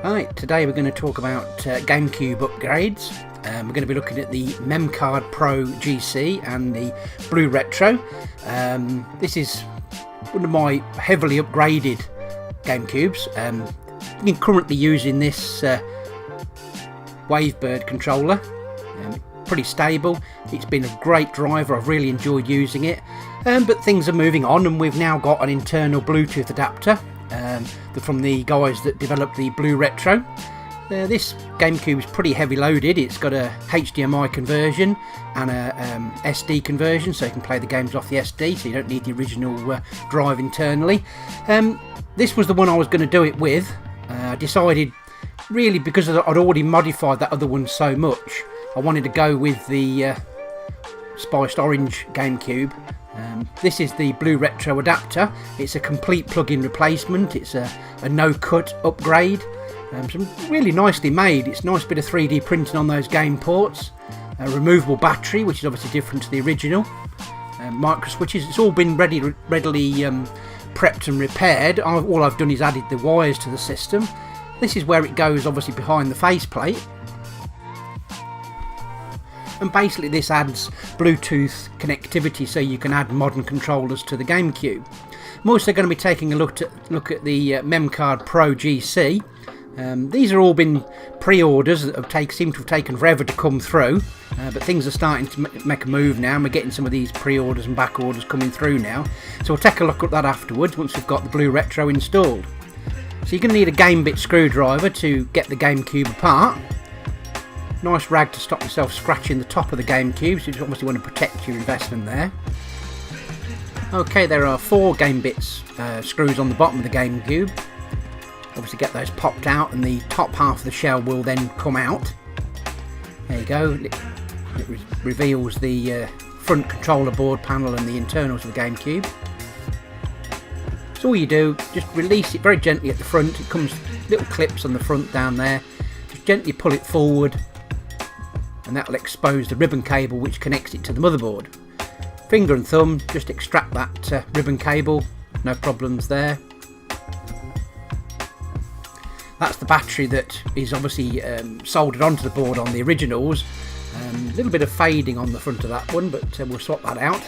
Right, today we're going to talk about GameCube upgrades. We're going to be looking at the MemCard Pro GC and the BlueRetro. This is one of my heavily upgraded GameCubes. I'm currently using this Wavebird controller. Pretty stable. It's been a great driver. I've really enjoyed using it. But things are moving on, and we've now got an internal Bluetooth adapter from the guys that developed the BlueRetro. This GameCube is pretty heavy loaded. It's got a HDMI conversion and a SD conversion, so you can play the games off the SD, so you don't need the original drive internally. This was the one I was going to do it with. I decided, really, because I'd already modified that other one so much, I wanted to go with the Spiced Orange GameCube. This is the BlueRetro adapter. It's a complete plug-in replacement. It's a no-cut upgrade. Some really nicely made. It's a nice bit of 3D printing on those game ports. A removable battery, which is obviously different to the original. Micro switches. It's all been readily prepped and repaired. All I've done is added the wires to the system. This is where it goes, obviously, behind the faceplate. And basically this adds Bluetooth connectivity, so you can add modern controllers to the GameCube. I'm also going to be taking a look at the MemCard Pro GC. These are all been pre-orders that seem to have taken forever to come through, but things are starting to make a move now, and we're getting some of these pre-orders and back orders coming through now. So we'll take a look at that afterwards once we've got the BlueRetro installed. So you're going to need a game bit screwdriver to get the GameCube apart. Nice rag to stop yourself scratching the top of the GameCube, so you obviously want to protect your investment there. Okay, there are 4 game bits screws on the bottom of the GameCube. Obviously get those popped out, and the top half of the shell will then come out. There you go. It reveals the front controller board panel and the internals of the GameCube. So all you do, just release it very gently at the front. It comes little clips on the front down there. Just gently pull it forward, and that will expose the ribbon cable which connects it to the motherboard. Finger and thumb, just extract that ribbon cable, no problems there. That's the battery that is obviously soldered onto the board on the originals. A little bit of fading on the front of that one, but we'll swap that out.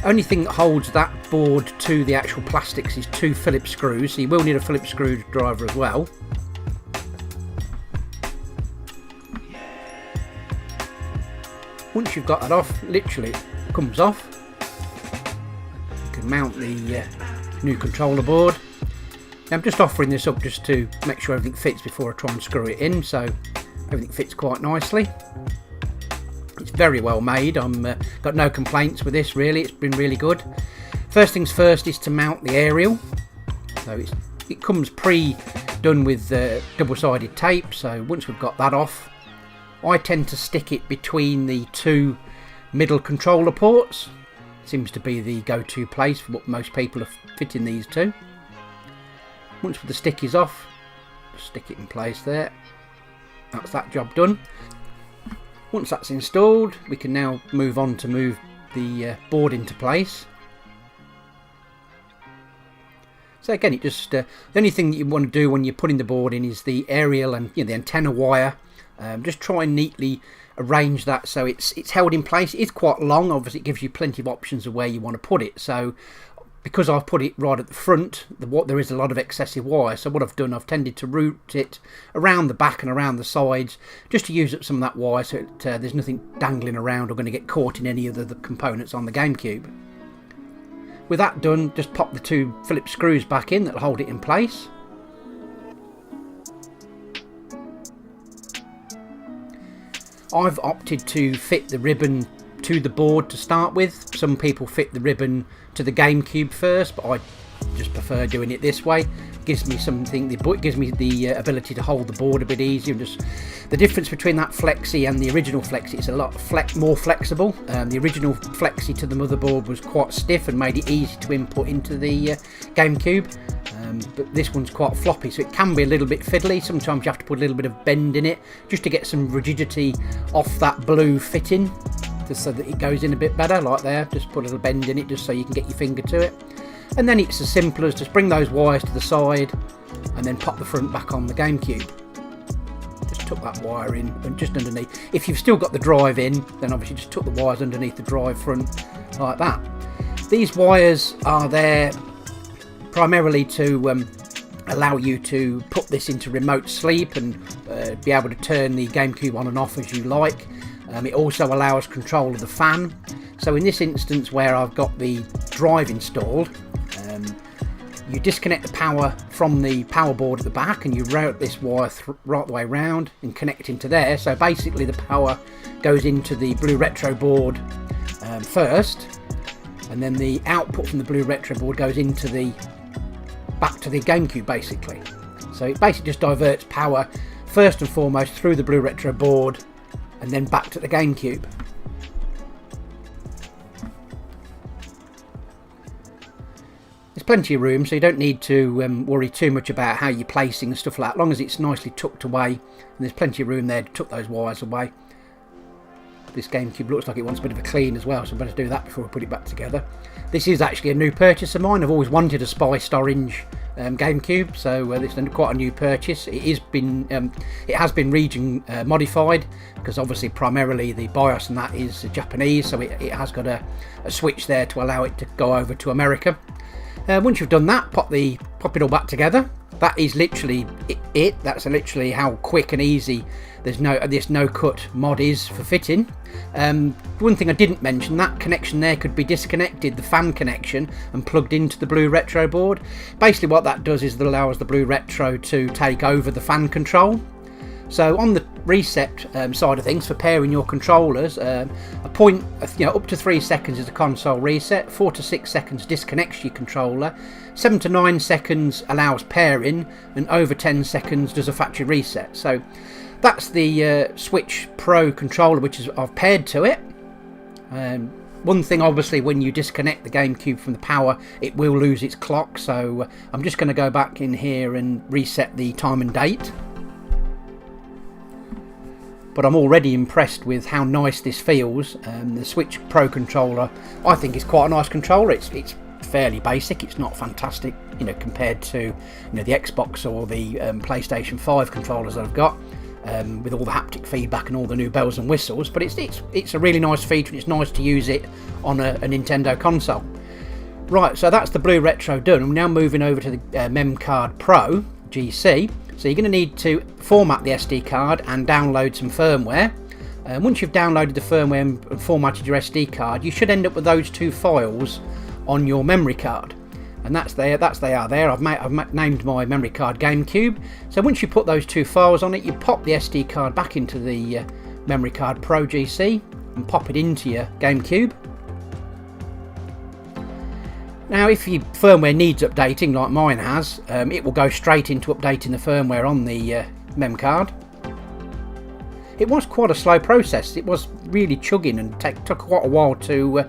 Only thing that holds that board to the actual plastics is 2 Phillips screws, so you will need a Phillips screwdriver as well. Once you've got that off, literally it comes off. You can mount the new controller board. Now, I'm just offering this up just to make sure everything fits before I try and screw it in, so everything fits quite nicely. It's very well made. I'm got no complaints with this, really. It's been really good. First things first is to mount the aerial. So it comes pre-done with double-sided tape, so once we've got that off, I tend to stick it between the 2 middle controller ports. Seems to be the go-to place for what most people are fitting these to. Once the stick is off, stick it in place there. That's that job done. Once that's installed, we can now move on to move the board into place. So again, it just the only thing that you want to do when you're putting the board in is the aerial and the antenna wire. Just try and neatly arrange that so it's held in place. It's quite long, obviously it gives you plenty of options of where you want to put it. So because I've put it right at the front, there is a lot of excessive wire. So what I've done, I've tended to route it around the back and around the sides, just to use up some of that wire, so there's nothing dangling around or going to get caught in any of the components on the GameCube. With that done, just pop the 2 Phillips screws back in that'll hold it in place. I've opted to fit the ribbon to the board to start with. Some people fit the ribbon to the GameCube first, but I just prefer doing it this way. It gives me the ability to hold the board a bit easier. And just the difference between that Flexi and the original Flexi, it's a lot more flexible. The original Flexi to the motherboard was quite stiff and made it easy to input into the GameCube. But this one's quite floppy, so it can be a little bit fiddly. Sometimes you have to put a little bit of bend in it just to get some rigidity off that blue fitting, just so that it goes in a bit better, like there. Just put a little bend in it just so you can get your finger to it. And then it's as simple as just bring those wires to the side and then pop the front back on the GameCube. tuck that wire in and just underneath. If you've still got the drive in, then obviously just tuck the wires underneath the drive front like that. These wires are there primarily to allow you to put this into remote sleep and be able to turn the GameCube on and off as you like. It also allows control of the fan. So in this instance where I've got the drive installed, you disconnect the power from the power board at the back and you route this wire right the way around and connect into there. So basically the power goes into the BlueRetro board first, and then the output from the BlueRetro board goes into back to the GameCube basically. So it basically just diverts power first and foremost through the BlueRetro board and then back to the GameCube. There's plenty of room, so you don't need to worry too much about how you're placing and stuff like that, as long as it's nicely tucked away, and there's plenty of room there to tuck those wires away. This GameCube looks like it wants a bit of a clean as well, so I better do that before I put it back together. This is actually a new purchase of mine. I've always wanted a spiced orange GameCube, so this is quite a new purchase. It has been region modified, because obviously primarily the BIOS and that is Japanese, so it has got a switch there to allow it to go over to America. Once you've done that, pop it all back together. That is literally it. That's literally how quick and easy this no cut mod is for fitting. One thing I didn't mention, that connection there could be disconnected, the fan connection, and plugged into the BlueRetro board. Basically what that does is it allows the BlueRetro to take over the fan control. So on the reset side of things, for pairing your controllers, up to 3 seconds is a console reset, 4 to 6 seconds disconnects your controller, 7 to 9 seconds allows pairing, and over 10 seconds does a factory reset. So that's the Switch Pro controller which I've paired to it. One thing, obviously, when you disconnect the GameCube from the power, it will lose its clock, so I'm just going to go back in here and reset the time and date. But I'm already impressed with how nice this feels. The Switch Pro controller, I think, is quite a nice controller. It's fairly basic. It's not fantastic, compared to the Xbox or the PlayStation 5 controllers that I've got, with all the haptic feedback and all the new bells and whistles. But it's a really nice feature, and it's nice to use it on a Nintendo console. Right, so that's the BlueRetro done. I'm now moving over to the MemCard Pro GC. So you're going to need to format the SD card and download some firmware. Once you've downloaded the firmware and formatted your SD card, you should end up with those two files on your memory card. And they are there. I've named my memory card GameCube. So once you put those two files on it, you pop the SD card back into the memory card Pro GC and pop it into your GameCube. Now, if your firmware needs updating, like mine has, it will go straight into updating the firmware on the MemCard. It was quite a slow process. It was really chugging and took quite a while to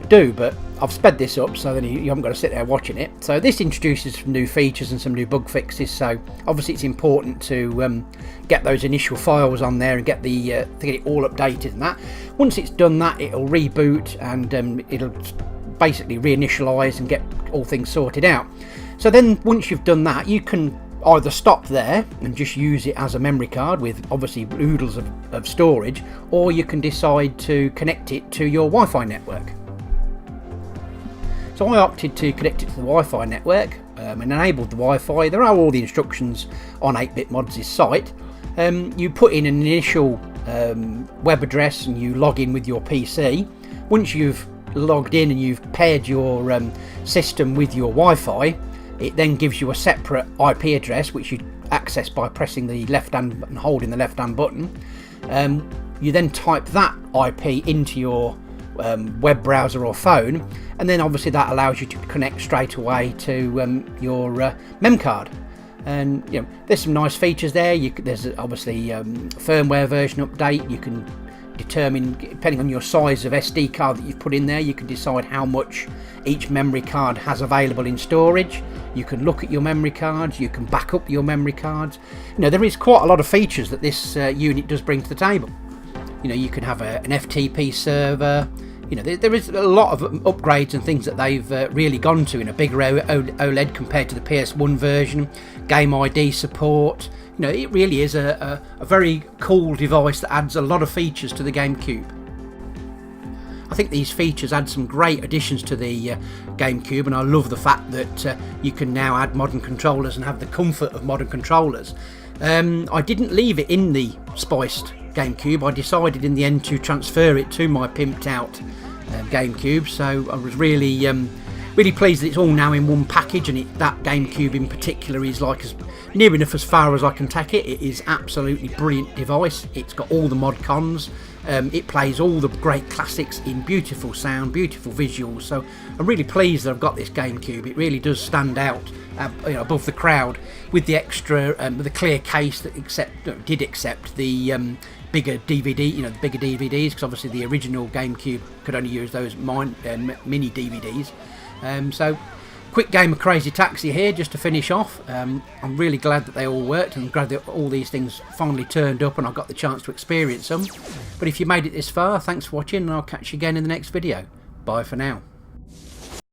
do, but I've sped this up so that you haven't got to sit there watching it. So this introduces some new features and some new bug fixes, so obviously it's important to get those initial files on there and get to get it all updated and that. Once it's done that, it'll reboot and it'll basically reinitialize and get all things sorted out. So then once you've done that, you can either stop there and just use it as a memory card with obviously oodles of storage, or you can decide to connect it to your Wi-Fi network. So I opted to connect it to the Wi-Fi network and enabled the Wi-Fi. There are all the instructions on 8BitMods' site. You put in an initial web address and you log in with your PC. Once you've logged in and you've paired your system with your Wi-Fi, it then gives you a separate IP address which you access by pressing the left hand and holding the left hand button. You then type that IP into your web browser or phone, and then obviously that allows you to connect straight away to your MemCard. And there's some nice features there. There's obviously firmware version update. You can determine, depending on your size of SD card that you've put in there, you can decide how much each memory card has available in storage. You can look at your memory cards, you can back up your memory cards. There is quite a lot of features that this unit does bring to the table. You can have an FTP server, You know, there is a lot of upgrades and things that they've really gone to in a bigger OLED compared to the PS1 version. Game ID support. You know, it really is a very cool device that adds a lot of features to the GameCube. I think these features add some great additions to the GameCube, and I love the fact that you can now add modern controllers and have the comfort of modern controllers. I didn't leave it in the spiced GameCube. I decided in the end to transfer it to my pimped out GameCube, so I was really pleased that it's all now in one package, and that GameCube in particular is like near enough as far as I can take it. It is absolutely brilliant device. It's got all the mod cons. It plays all the great classics in beautiful sound, beautiful visuals. So I'm really pleased that I've got this GameCube. It really does stand out, above the crowd, with the extra, the clear case that did accept the bigger DVD, the bigger DVDs, because obviously the original GameCube could only use those mini DVDs. So quick game of Crazy Taxi here just to finish off. I'm really glad that they all worked, and I'm glad that all these things finally turned up and I got the chance to experience them. But if you made it this far, thanks for watching, and I'll catch you again in the next video. Bye for now.